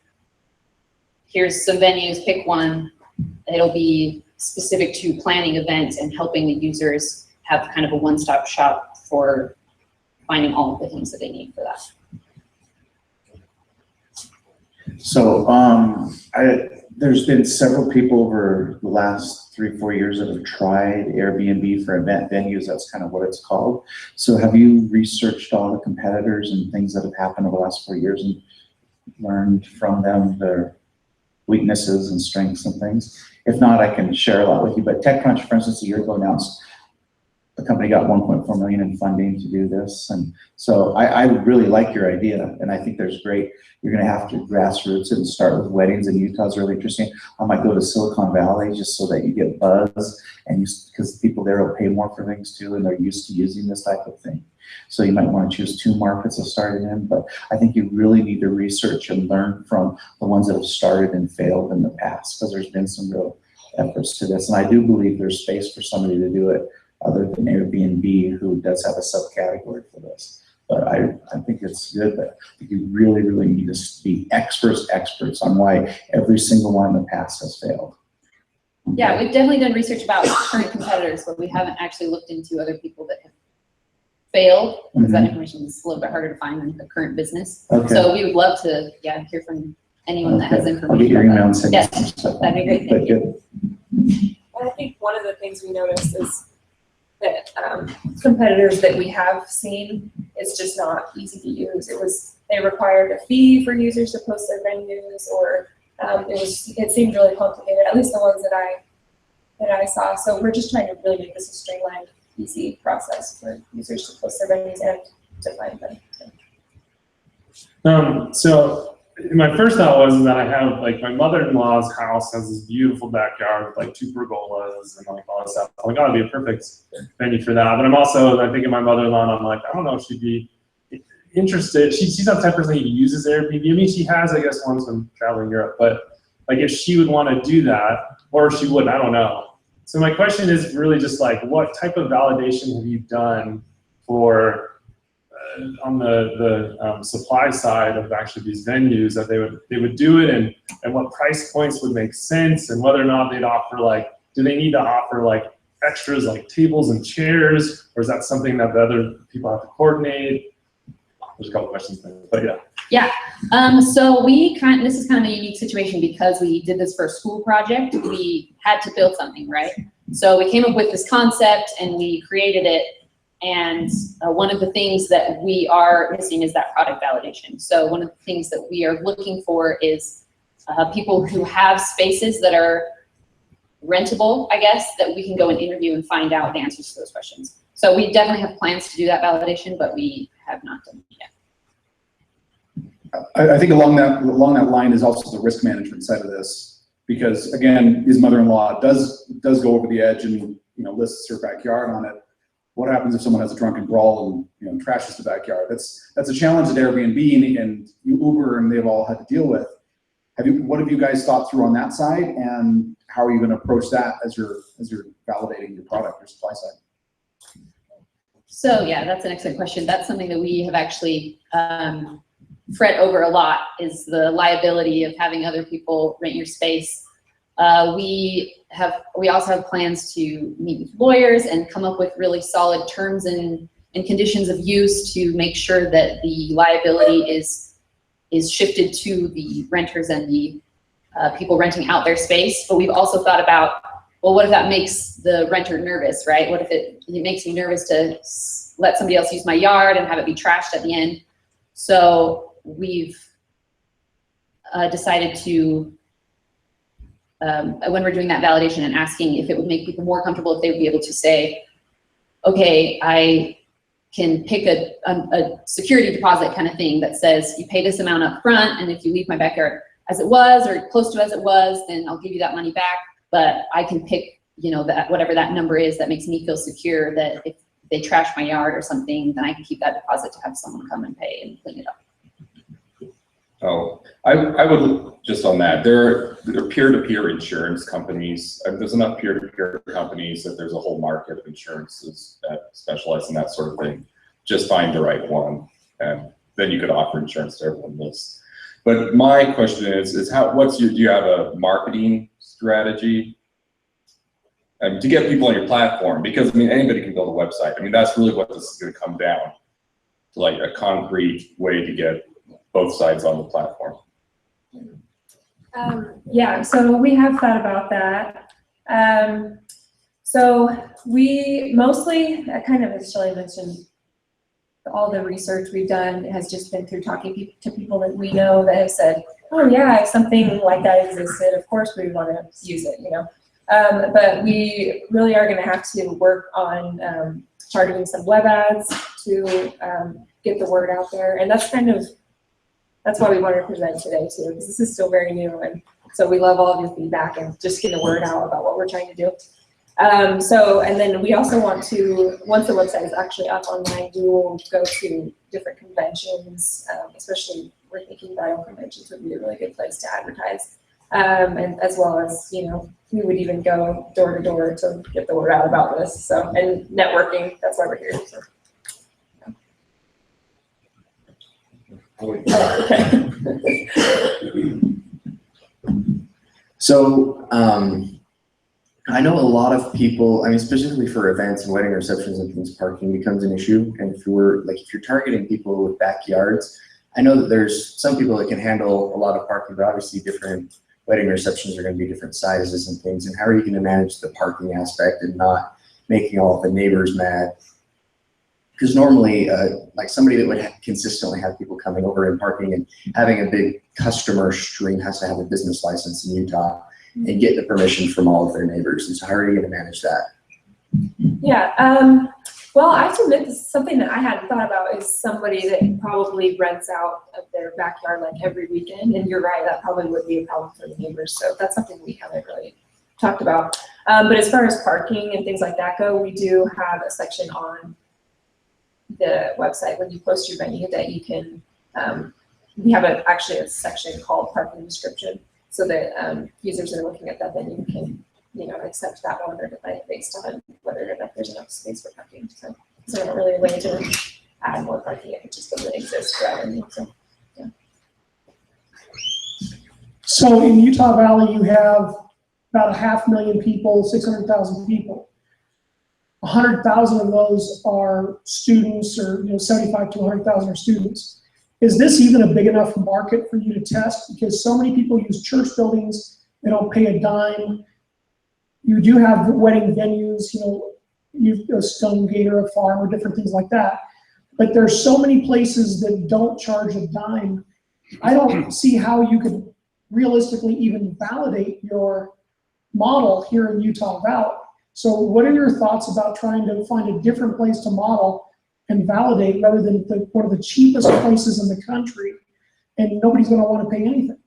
here's some venues, pick one, it'll be specific to planning events and helping the users have kind of a one-stop shop for finding all of the things that they need for that. So there's been several people over the last 3-4 years that have tried Airbnb for event venues. That's kind of what it's called. So have you researched all the competitors and things that have happened over the last 4 years and learned from them their weaknesses and strengths and things? If not, I can share a lot with you. But TechCrunch, for instance, a year ago announced the company got 1.4 million in funding to do this. And so I really like your idea, and I think there's great, you're gonna have to grassroots it and start with weddings in Utah is really interesting. I might go to Silicon Valley just so that you get buzz, and because people there will pay more for things too, and they're used to using this type of thing. So you might want to choose 2 markets to start in, but I think you really need to research and learn from the ones that have started and failed in the past, because there's been some real efforts to this. And I do believe there's space for somebody to do it other than Airbnb, who does have a subcategory for this. But I think it's good, but you really, really need to be experts on why every single one in the past has failed. Yeah, we've definitely done research about current competitors, but we haven't actually looked into other people that have failed, because that information is a little bit harder to find than the current business. Okay. So we would love to, hear from anyone that has information. I'll get your email and send you Yes, some stuff. that'd be great, thank you. I think one of the things we noticed is that competitors that we have seen, it's just not easy to use. They required a fee for users to post their venues, or it seemed really complicated, at least the ones that I saw. So we're just trying to really make this a streamlined, easy process for users to post their venues and to find them. So my first thought was that I have, like, my mother-in-law's house has this beautiful backyard with like 2 pergolas and like all that stuff. I'm like, oh, it'd be a perfect venue for that. But I'm thinking my mother-in-law, and I'm like, I don't know if she'd be interested. She's not the type of person who uses Airbnb. I mean, she has, I guess, once when traveling Europe, but like if she would want to do that, or if she wouldn't, I don't know. So my question is really just like, what type of validation have you done for on the supply side of actually these venues, that they would do it, and what price points would make sense, and whether or not they'd offer, like, do they need to offer like extras like tables and chairs, or is that something that the other people have to coordinate? There's a couple questions there, but yeah. Yeah, so this is kind of a unique situation because we did this for a school project. We had to build something, right? So we came up with this concept and we created it. And one of the things that we are missing is that product validation. So one of the things that we are looking for is people who have spaces that are rentable, I guess, that we can go and interview and find out the answers to those questions. So we definitely have plans to do that validation, but we have not done it yet. I think along that line is also the risk management side of this, because again, his mother-in-law does go over the edge and lists her backyard on it. What happens if someone has a drunken brawl and trashes the backyard? That's a challenge that Airbnb and Uber and they've all had to deal with. What have you guys thought through on that side, and how are you going to approach that as you're validating your product, your supply side? So yeah, that's an excellent question. That's something that we have actually fret over a lot, is the liability of having other people rent your space. We also have plans to meet with lawyers and come up with really solid terms and conditions of use to make sure that the liability is shifted to the renters and the people renting out their space. But we've also thought about, well, what if that makes the renter nervous, right? What if it makes me nervous to let somebody else use my yard and have it be trashed at the end? So we've decided to, when we're doing that validation and asking if it would make people more comfortable, if they would be able to say, okay, I can pick a security deposit kind of thing that says you pay this amount up front, and if you leave my backyard as it was or close to as it was, then I'll give you that money back. But I can pick, you know, that whatever that number is that makes me feel secure that if they trash my yard or something, then I can keep that deposit to have someone come and pay and clean it up. Oh, I would, just on that, there are peer-to-peer insurance companies. There's enough peer-to-peer companies that there's a whole market of insurances that specialize in that sort of thing. Just find the right one, and then you could offer insurance to everyone else. But my question is do you have a marketing strategy to get people on your platform? Because I mean, anybody can build a website. I mean, that's really what this is going to come down to, like a concrete way to get both sides on the platform. Yeah, so we have thought about that. So we mostly, kind of as Shelley mentioned, all the research we've done has just been through talking to people that we know that have said, oh yeah, if something like that existed, of course we want to use it, you know. But we really are going to have to work on targeting some web ads to get the word out there. And that's why we wanted to present today too, because this is still very new. And so we love all of your feedback and just get the word out about what we're trying to do. And then we also want to, once the website is actually up online, we will go to different conventions, especially we're thinking bio conventions would be a really good place to advertise. And as well as, you know, we would even go door to door to get the word out about this. So, and networking, that's why we're here. So. So, I know a lot of people, I mean, specifically for events and wedding receptions and things, parking becomes an issue. And if you're targeting people with backyards, I know that there's some people that can handle a lot of parking, but obviously different wedding receptions are going to be different sizes and things. And how are you going to manage the parking aspect and not making all of the neighbors mad? Because normally, like somebody that would consistently have people coming over and parking and having a big customer stream has to have a business license in Utah and get the permission from all of their neighbors. And so how are you going to manage that? Yeah, well, I have to admit, this is something that I hadn't thought about is somebody that probably rents out of their backyard like every weekend. And you're right, that probably would be a problem for the neighbors. So that's something we haven't really talked about. But as far as parking and things like that go, we do have a section on the website when you post your venue that you can, we have actually a section called parking description so that users that are looking at that venue can, you know, accept that one or define it based on whether or not there's enough space for parking. So there's not really a way to add more parking if it just doesn't exist for that venue. So, yeah. So in Utah Valley, you have about 500,000 people, 600,000 people. 100,000 of those are students, or 75 to 100,000 are students. Is this even a big enough market for you to test? Because so many people use church buildings, they don't pay a dime. You do have wedding venues, you've a Stone Gate or a farm or different things like that. But there's so many places that don't charge a dime. I don't see how you could realistically even validate your model here in Utah Valley. So what are your thoughts about trying to find a different place to model and validate rather than one of the cheapest places in the country and nobody's going to want to pay anything?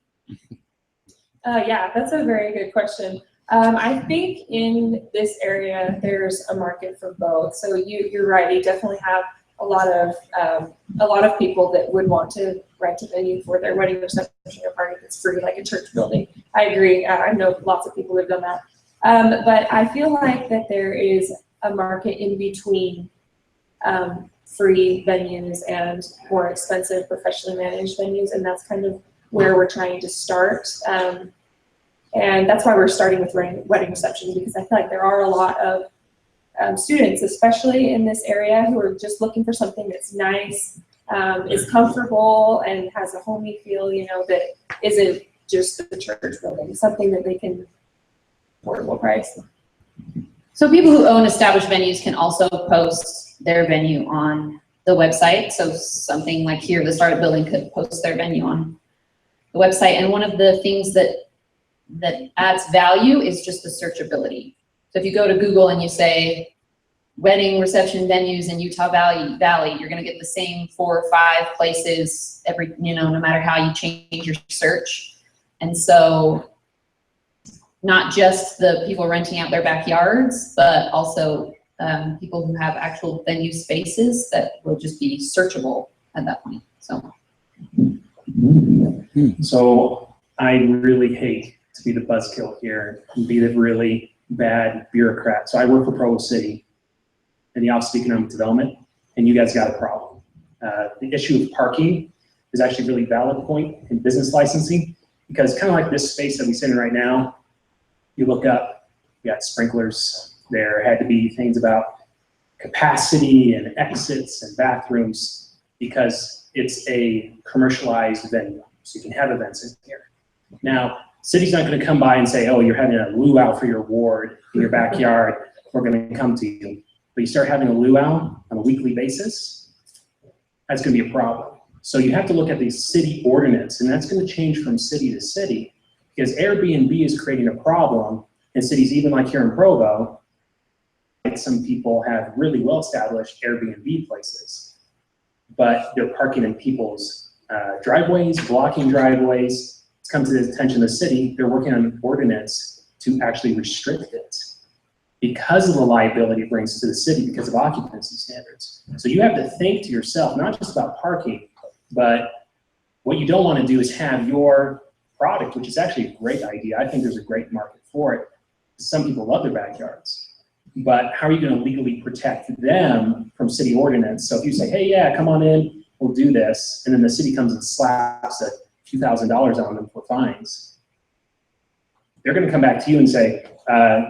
Yeah, that's a very good question. I think in this area, there's a market for both. So you're right, you definitely have a lot of people that would want to rent a venue for their wedding reception or party that's free, like a church building. I agree. I know lots of people who've done that. But I feel like that there is a market in between free venues and more expensive professionally managed venues, and that's kind of where we're trying to start. And that's why we're starting with wedding receptions, because I feel like there are a lot of students, especially in this area, who are just looking for something that's nice, is comfortable, and has a homey feel, that isn't just the church building, something that they can affordable price. So people who own established venues can also post their venue on the website. So something like here, the Startup Building could post their venue on the website. And one of the things that adds value is just the searchability. So if you go to Google and you say wedding reception venues in Utah Valley, you're going to get the same 4 or 5 places every, no matter how you change your search. And so not just the people renting out their backyards, but also people who have actual venue spaces that will just be searchable at that point, so. So I really hate to be the buzzkill here and be the really bad bureaucrat. So I work for Provo City in the Office of Economic Development, and you guys got a problem. The issue of parking is actually a really valid point in business licensing, because kind of like this space that we sit in right now, you look up, you got sprinklers. There had to be things about capacity and exits and bathrooms because it's a commercialized venue. So you can have events in here. Now, city's not going to come by and say, oh, you're having a luau for your ward in your backyard. We're going to come to you. But you start having a luau on a weekly basis, that's going to be a problem. So you have to look at the city ordinance, and that's going to change from city to city, because Airbnb is creating a problem in cities even like here in Provo. Some people have really well-established Airbnb places, but they're parking in people's driveways, blocking driveways. It's come to the attention of the city. They're working on an ordinance to actually restrict it because of the liability it brings to the city because of occupancy standards. So you have to think to yourself, not just about parking, but what you don't want to do is have your product, which is actually a great idea. I think there's a great market for it. Some people love their backyards. But how are you going to legally protect them from city ordinance? So if you say, hey, yeah, come on in, we'll do this, and then the city comes and slaps a few $1,000s on them for fines, they're going to come back to you and say,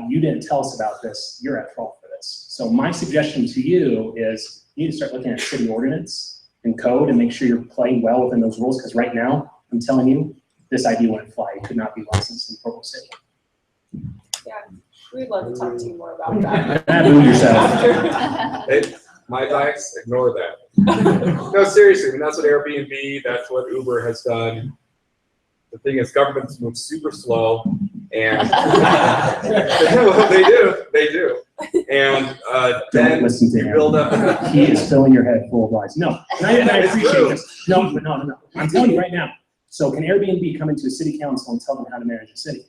you didn't tell us about this, you're at fault for this. So my suggestion to you is you need to start looking at city ordinance and code and make sure you're playing well within those rules, because right now, I'm telling you, this idea wouldn't fly. It could not be licensed in Provo City. Yeah. We'd love to talk to you more about that. Hey, my advice, ignore that. No, seriously, I mean, that's what Airbnb, that's what Uber has done. The thing is, governments move super slow, and well, they do. And Don't listen to you build him. up. He is filling your head full of lies. No, and I appreciate this. No, but no. I'm telling you right now. So can Airbnb come into a city council and tell them how to manage a city?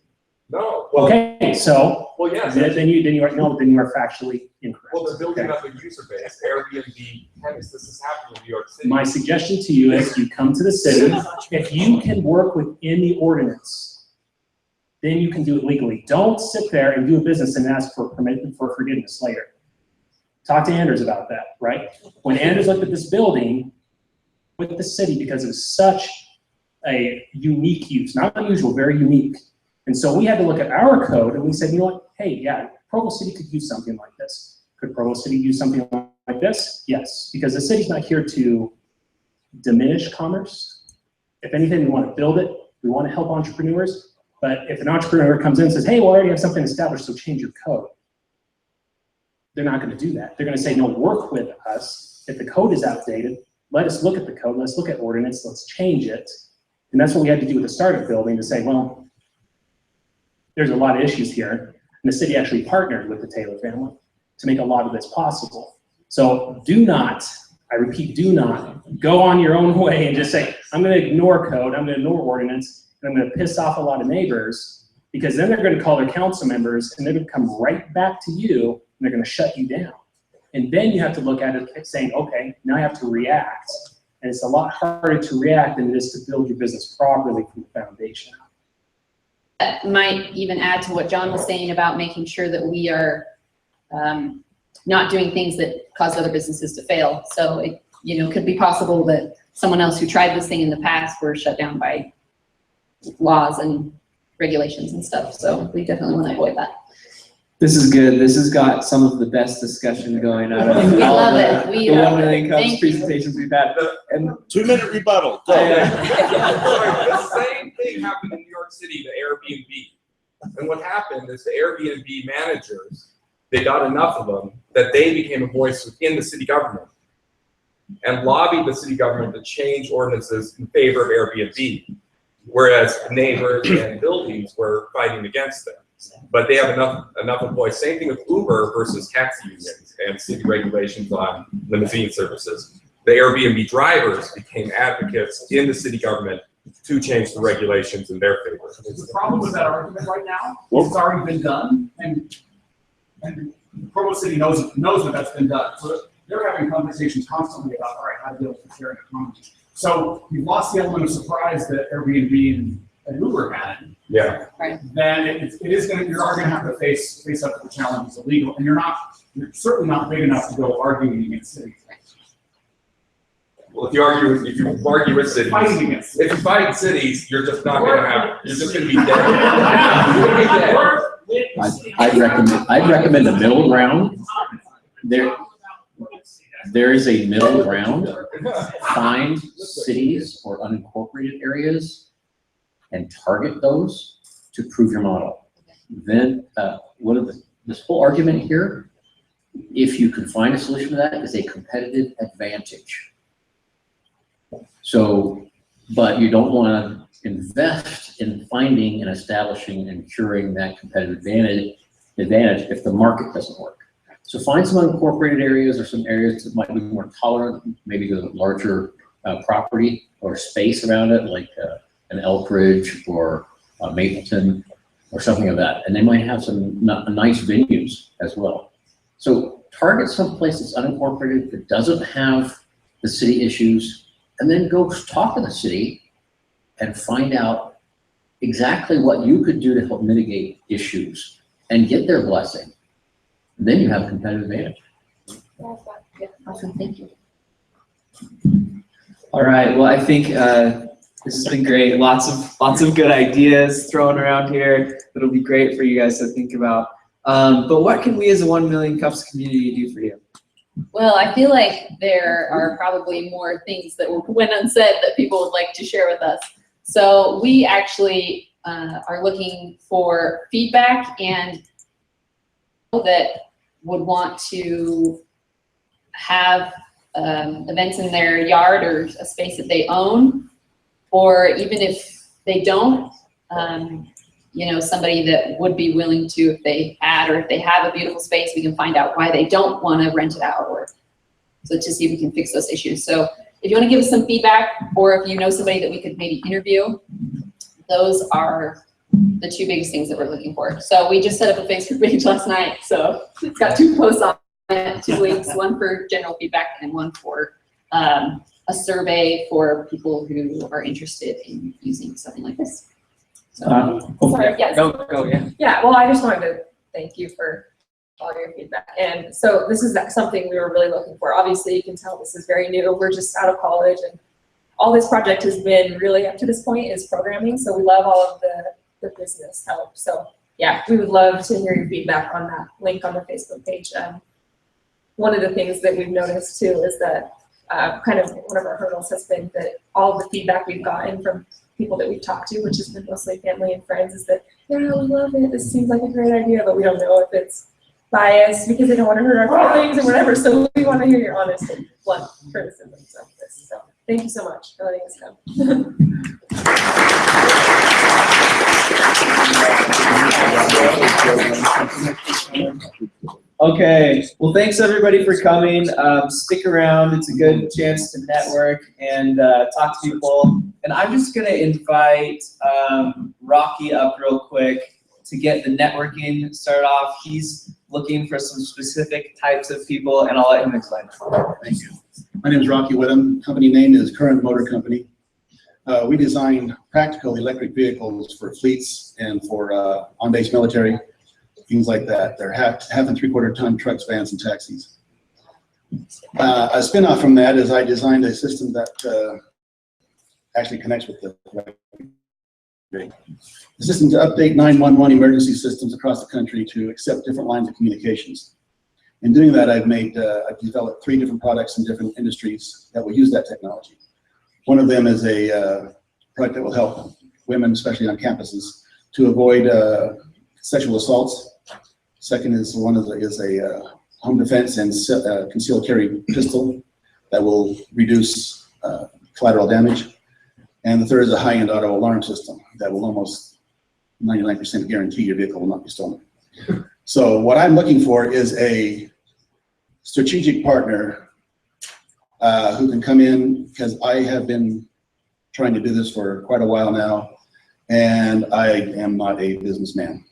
No. Well, okay, so well, yes. Then you are factually incorrect. Well, they're building okay. up a user base. Airbnb, this is happening in New York City. My suggestion to you is you come to the city. If you can work within the ordinance, then you can do it legally. Don't sit there and do a business and ask for permission for forgiveness later. Talk to Anders about that, right? When Anders looked at this building with the city, because it was such a unique use, not unusual, very unique. And so we had to look at our code and we said, you know what, hey, yeah, Provo City could use something like this. Could Provo City use something like this? Yes, because the city's not here to diminish commerce. If anything, we want to build it. We want to help entrepreneurs. But if an entrepreneur comes in and says, hey, well, I already have something established, so change your code. They're not going to do that. They're going to say, no, work with us. If the code is outdated, let us look at the code. Let's look at ordinance. Let's change it. And that's what we had to do with the startup building to say, well, there's a lot of issues here. And the city actually partnered with the Taylor family to make a lot of this possible. So do not, I repeat, do not go on your own way and just say, I'm going to ignore code, I'm going to ignore ordinance, and I'm going to piss off a lot of neighbors, because then they're going to call their council members and they're going to come right back to you and they're going to shut you down. And then you have to look at it saying, okay, now I have to react. And it's a lot harder to react than it is to build your business properly from the foundation. That might even add to what John was saying about making sure that we are not doing things that cause other businesses to fail. So it, could be possible that someone else who tried this thing in the past were shut down by laws and regulations and stuff. So we definitely want to avoid that. This is good. This has got some of the best discussion going on. We love it. The 1 million cups presentations we've had. And 2-minute rebuttal. Go. The same thing happened in New York City to Airbnb. And what happened is the Airbnb managers, they got enough of them that they became a voice within the city government and lobbied the city government to change ordinances in favor of Airbnb, whereas neighbors and buildings were fighting against them. But they have enough of voice. Same thing with Uber versus taxi unions and city regulations on limousine services. The Airbnb drivers became advocates in the city government to change the regulations in their favor. The problem with that argument right now is it's already been done, and Provo City knows that that's been done. So they're having conversations constantly about, all right, how to deal with the sharing economy. So you've lost the element of surprise that Airbnb and Uber had. Yeah. Right. Then you are gonna have to face up to the challenges of legal, and you're certainly not big enough to go arguing against cities. Well, if you argue with cities, Fighting against if you fight cities, you're just not gonna you're just gonna be dead. You're gonna be dead. I'd recommend a middle ground. There is a middle ground. Find cities or unincorporated areas and target those to prove your model. Then this whole argument here, if you can find a solution to that, is a competitive advantage. So, but you don't want to invest in finding and establishing and curing that competitive advantage if the market doesn't work. So find some unincorporated areas or some areas that might be more tolerant, maybe a larger property or space around it, like an Elk Ridge or Mapleton or something of that. And they might have some nice venues as well. So target some place that's unincorporated that doesn't have the city issues, and then go talk to the city and find out exactly what you could do to help mitigate issues and get their blessing. And then you have a competitive advantage. Awesome, thank you. All right, well, I think this has been great. Lots of good ideas thrown around here that'll be great for you guys to think about. But what can we as a 1 Million Cups community do for you? Well, I feel like there are probably more things that went unsaid that people would like to share with us. So we actually are looking for feedback and that would want to have events in their yard or a space that they own, or even if they don't, somebody that would be willing to, if they had, or if they have a beautiful space, we can find out why they don't want to rent it out, or so to see if we can fix those issues. So if you want to give us some feedback, or if you know somebody that we could maybe interview, those are the two biggest things that we're looking for. So we just set up a Facebook page last night, so it's got 2 posts on it, 2 links, one for general feedback and one for a survey for people who are interested in using something like this. Sorry, yes. Go, yeah. Yeah, well, I just wanted to thank you for all your feedback. And so this is something we were really looking for. Obviously, you can tell this is very new. We're just out of college, and all this project has been really up to this point is programming. So we love all of the business help. So yeah, we would love to hear your feedback on that link on the Facebook page. One of the things that we've noticed too is that kind of one of our hurdles has been that all of the feedback we've gotten from people that we've talked to, which has been mostly family and friends, is that, yeah, we love it, this seems like a great idea, but we don't know if it's biased because they don't want to hurt our feelings or whatever. So we want to hear your honest and blunt criticisms of this. So thank you so much for letting us come. Okay, well, thanks everybody for coming. Stick around, it's a good chance to network and talk to people. And I'm just gonna invite Rocky up real quick to get the networking started off. He's looking for some specific types of people, and I'll let him explain. Thank you. My name is Rocky Whittam. Company name is Current Motor Company. We design practical electric vehicles for fleets and for on-base military, things like that. They're half and 3/4 ton trucks, vans, and taxis. A spin-off from that is I designed a system that actually connects with the system to update 911 emergency systems across the country to accept different lines of communications. In doing that, I've developed 3 different products in different industries that will use that technology. One of them is a product that will help women, especially on campuses, to avoid sexual assaults. Second is a home defense and concealed carry pistol that will reduce collateral damage. And the third is a high-end auto alarm system that will almost 99% guarantee your vehicle will not be stolen. So what I'm looking for is a strategic partner who can come in, because I have been trying to do this for quite a while now, and I am not a businessman.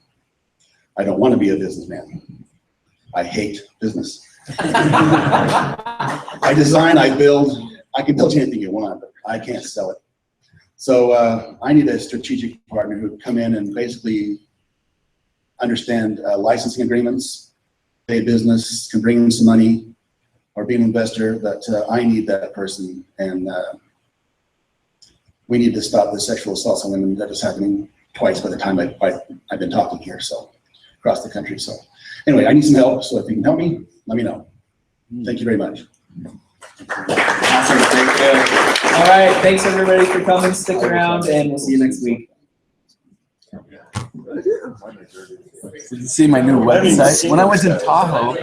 I don't want to be a businessman. I hate business. I design, I build, I can build anything you want, but I can't sell it. So I need a strategic partner who would come in and basically understand licensing agreements, pay business, can bring in some money, or be an investor. That I need that person, and we need to stop the sexual assaults on women that is happening twice by the time I've been talking here, so across the country. So anyway, I need some help, so if you can help me, let me know. Thank you very much. Awesome, thank you. All right, thanks everybody for coming. Stick around, and we'll see you next week. Did you see my new website? When I was in Tahoe.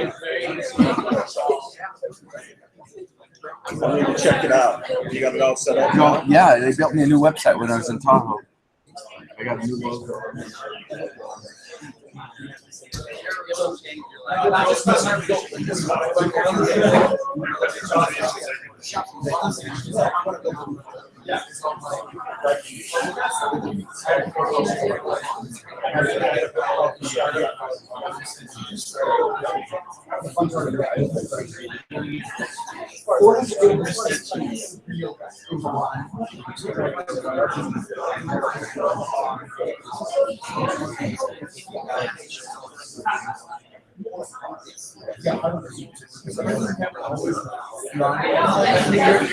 I need to check it out. You got it all set up? No, yeah, they built me a new website when I was in Tahoe. I got a new logo.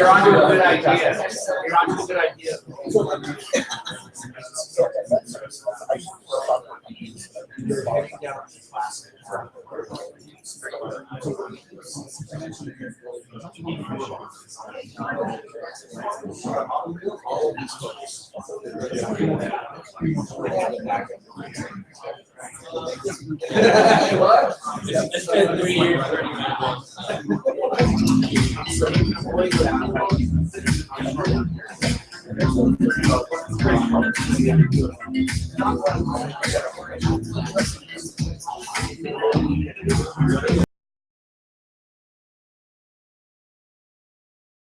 You're onto a good idea. You're onto a good idea. It's been 3 years, 30 minutes.